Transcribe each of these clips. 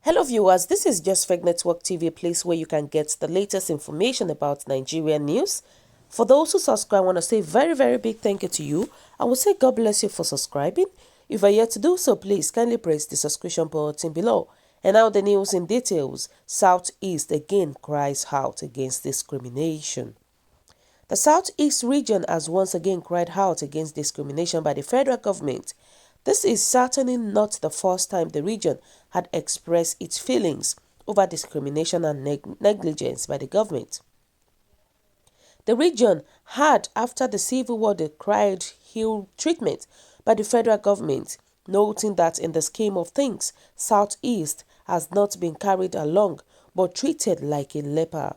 Hello viewers, this is Just Fake Network TV, a place where you can get the latest information about Nigerian news. For those who subscribe, I want to say very big thank you to you. I will say God bless you for subscribing. If you are yet to do so, please kindly press the subscription button below. And now the news in details. Southeast again cries out against discrimination. The Southeast region has once again cried out against discrimination by the federal government. This is certainly not the first time the region had expressed its feelings over discrimination and negligence by the government. The region had, after the Civil War, decried ill treatment by the federal government, noting that in the scheme of things, Southeast has not been carried along but treated like a leper.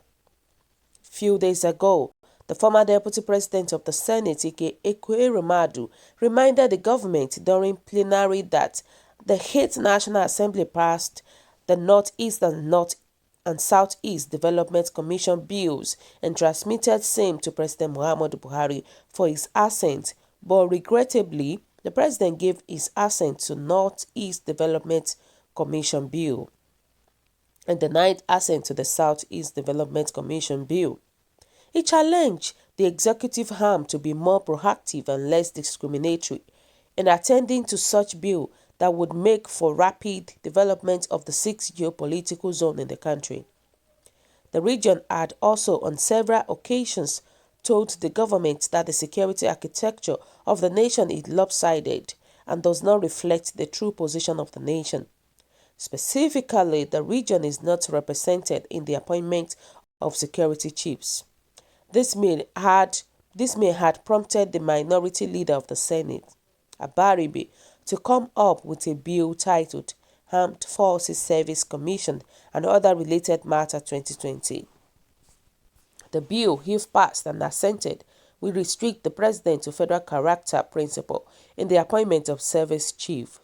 Few days ago, the former Deputy President of the Senate, Ike Ekweremadu, reminded the government during plenary that the 8th National Assembly passed the Northeast and Southeast Development Commission bills and transmitted same to President Muhammadu Buhari for his assent, but regrettably, the president gave his assent to Northeast Development Commission bill and denied assent to the Southeast Development Commission bill. He challenged the executive arm to be more proactive and less discriminatory in attending to such bill that would make for rapid development of the 6th geopolitical zone in the country. The region had also on several occasions told the government that the security architecture of the nation is lopsided and does not reflect the true position of the nation. Specifically, the region is not represented in the appointment of security chiefs. This may had prompted the minority leader of the Senate, Abaribe, to come up with a bill titled Armed Forces Service Commission and Other Related Matter 2020. The bill, if passed and assented, will restrict the president to federal character principle in the appointment of service chiefs.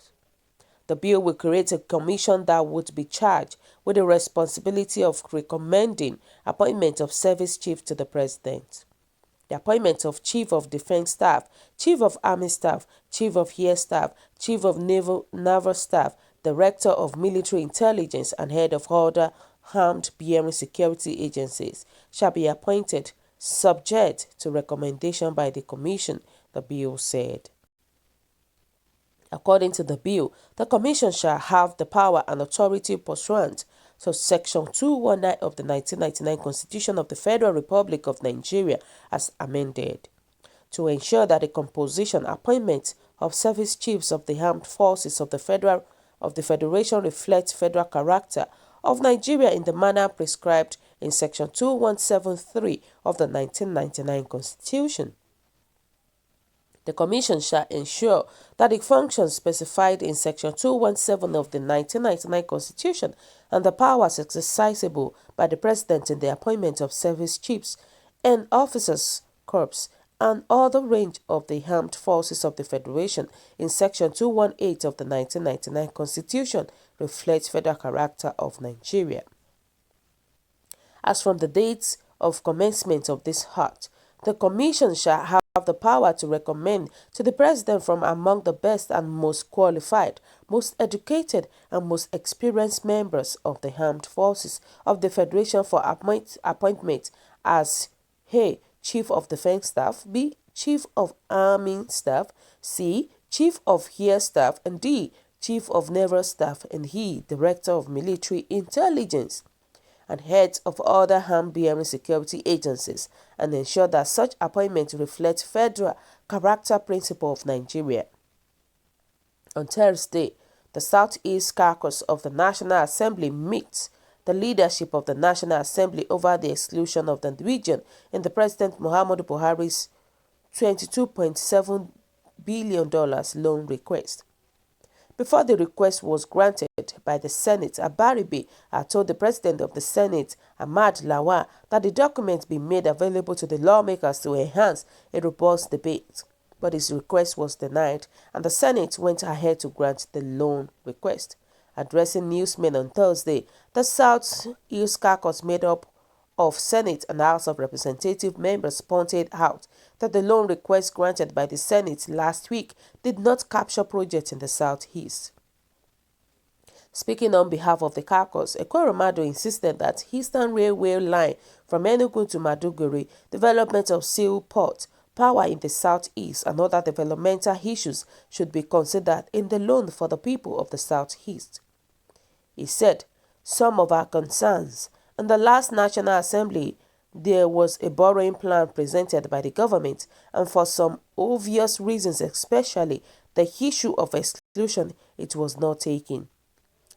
The bill will create a commission that would be charged with the responsibility of recommending appointment of service chief to the president. The appointment of Chief of Defense Staff, Chief of Army Staff, Chief of Air Staff, Chief of Naval Staff, Director of Military Intelligence, and Head of other armed bearing security agencies shall be appointed subject to recommendation by the Commission, the bill said. According to the bill, the Commission shall have the power and authority pursuant to Section 219 of the 1999 Constitution of the Federal Republic of Nigeria as amended, to ensure that the composition, appointment of service chiefs of the armed forces of the Federation reflects federal character of Nigeria in the manner prescribed in Section 2173 of the 1999 Constitution. The Commission shall ensure that the functions specified in Section 217 of the 1999 Constitution and the powers exercisable by the President in the appointment of service chiefs and officers, corps, and other range of the armed forces of the Federation in Section 218 of the 1999 Constitution reflects federal character of Nigeria. As from the dates of commencement of this act, the Commission shall have the power to recommend to the President from among the best and most qualified, most educated, and most experienced members of the armed forces of the Federation for appointment as A. Chief of Defense Staff, B. Chief of Army Staff, C. Chief of Air Staff, and D. Chief of Naval Staff, and E. Director of Military Intelligence, and heads of other armed-bearing security agencies, and ensure that such appointments reflect federal character principle of Nigeria. On Thursday, the Southeast Caucus of the National Assembly meets the leadership of the National Assembly over the exclusion of the region in the President Muhammadu Buhari's $22.7 billion loan request. Before the request was granted by the Senate, Abaribe had told the President of the Senate, Ahmad Lawan, that the document be made available to the lawmakers to enhance a robust debate. But his request was denied, and the Senate went ahead to grant the loan request. Addressing newsmen on Thursday, the South East Caucus made up of Senate and House of Representative members pointed out that the loan request granted by the Senate last week did not capture projects in the Southeast. Speaking on behalf of the caucus, Ekweremadu insisted that Eastern Railway line from Enugu to Maduguri, development of seal port, power in the southeast, and other developmental issues should be considered in the loan for the people of the southeast. He said, some of our concerns. In the last National Assembly, there was a borrowing plan presented by the government, and for some obvious reasons, especially the issue of exclusion, it was not taken.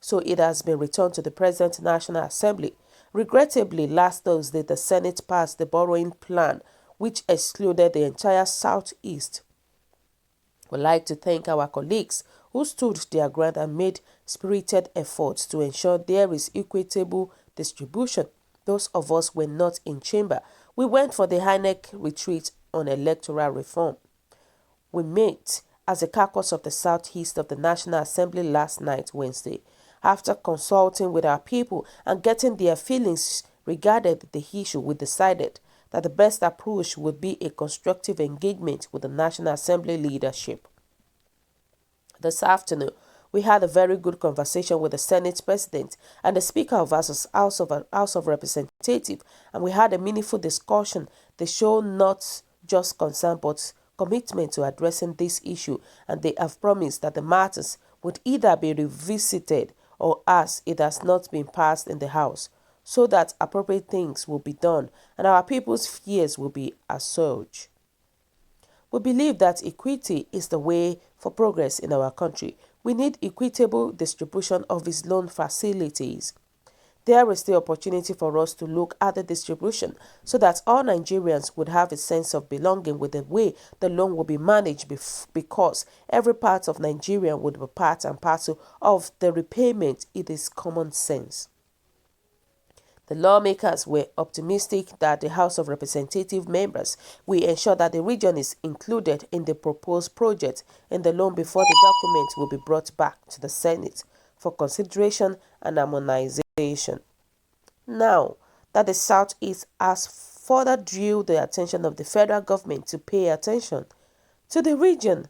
So it has been returned to the present National Assembly. Regrettably, last Thursday, the Senate passed the borrowing plan, which excluded the entire Southeast. We'd like to thank our colleagues who stood their ground and made spirited efforts to ensure there is equitable distribution. Those of us were not in chamber. We went for the INEC retreat on electoral reform. We met as a caucus of the Southeast of the National Assembly last night, Wednesday. After consulting with our people and getting their feelings regarding the issue, we decided that the best approach would be a constructive engagement with the National Assembly leadership. This afternoon, we had a very good conversation with the Senate President and the Speaker of House of Representatives, and we had a meaningful discussion. They show not just concern but commitment to addressing this issue, and they have promised that the matters would either be revisited or, as it has not been passed in the House, so that appropriate things will be done and our people's fears will be assuaged. We believe that equity is the way for progress in our country. We need equitable distribution of these loan facilities. There is the opportunity for us to look at the distribution so that all Nigerians would have a sense of belonging with the way the loan will be managed, because every part of Nigeria would be part and parcel of the repayment. It is common sense. The lawmakers were optimistic that the House of Representative members will ensure that the region is included in the proposed project in the loan before the document will be brought back to the Senate for consideration and harmonization. Now that the Southeast has further drew the attention of the federal government to pay attention to the region,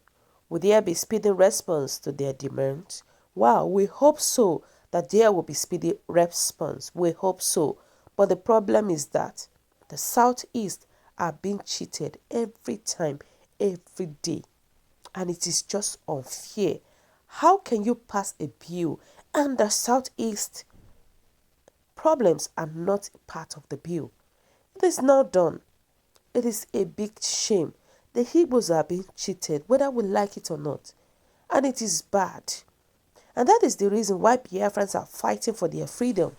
will there be speedy response to their demands? Wow, we hope so, that there will be speedy response. We hope so. But the problem is that the Southeast are being cheated every time, every day. And it is just unfair. How can you pass a bill and the Southeast problems are not part of the bill? It is not done. It is a big shame. The Igbos are being cheated, whether we like it or not. And it is bad. And that is the reason why Biafrans are fighting for their freedom.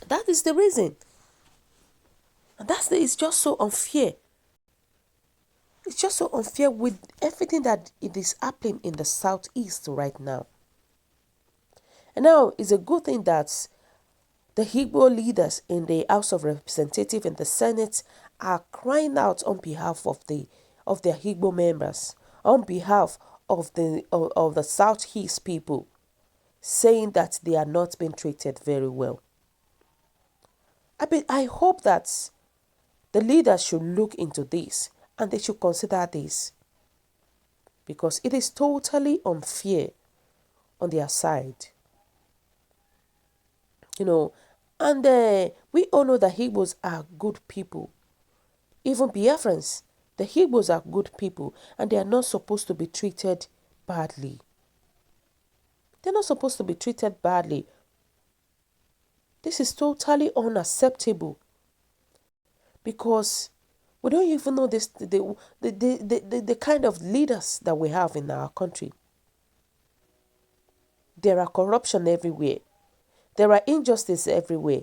That is the reason. And it's just so unfair. It's just so unfair with everything that it is happening in the Southeast right now. And now it's a good thing that the Igbo leaders in the House of Representatives and the Senate are crying out on behalf of their Igbo members, on behalf of the Southeast people, saying that they are not being treated very well. I hope that the leaders should look into this and they should consider this, because it is totally unfair on their side. And we all know that Igbos are good people. Even Biafrans, the Igbos are good people, and they are not supposed to be treated badly. They're not supposed to be treated badly. This is totally unacceptable, because we don't even know the kind of leaders that we have in our country. There are corruption everywhere. There are injustice everywhere.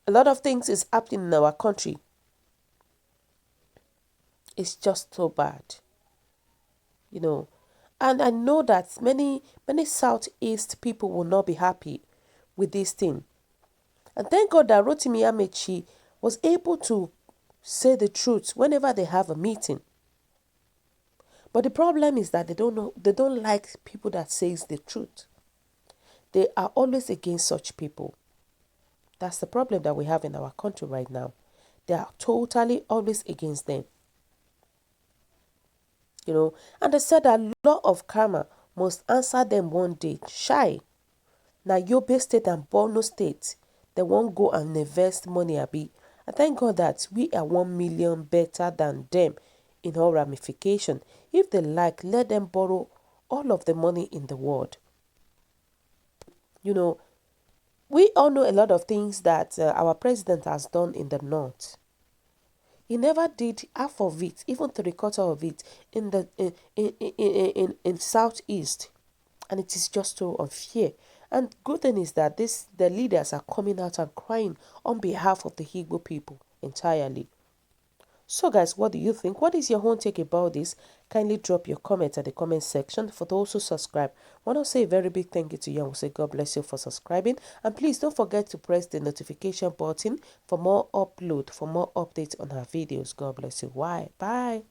A lot of things is happening in our country. It's just so bad. And I know that many Southeast people will not be happy with this thing. And thank God that Rotimi Amechi was able to say the truth whenever they have a meeting. But the problem is that they don't like people that says the truth. They are always against such people. That's the problem that we have in our country right now. They are totally always against them. And they said that law of karma must answer them one day. Shy. Now Yobe State and Borno State, they won't go and invest money, Abi. I thank God that we are 1 million better than them in all ramification. If they like, let them borrow all of the money in the world. You know, we all know a lot of things that our president has done in the north. He never did half of it, even three-quarter of it, in southeast, and it is just so unfair. And good thing is that the leaders are coming out and crying on behalf of the Igbo people entirely. So guys, what do you think? What is your own take about this? Kindly drop your comments at the comment section. For those who subscribe, I want to say a very big thank you to you. I will say God bless you for subscribing. And please don't forget to press the notification button for more upload, for more updates on our videos. God bless you. Bye.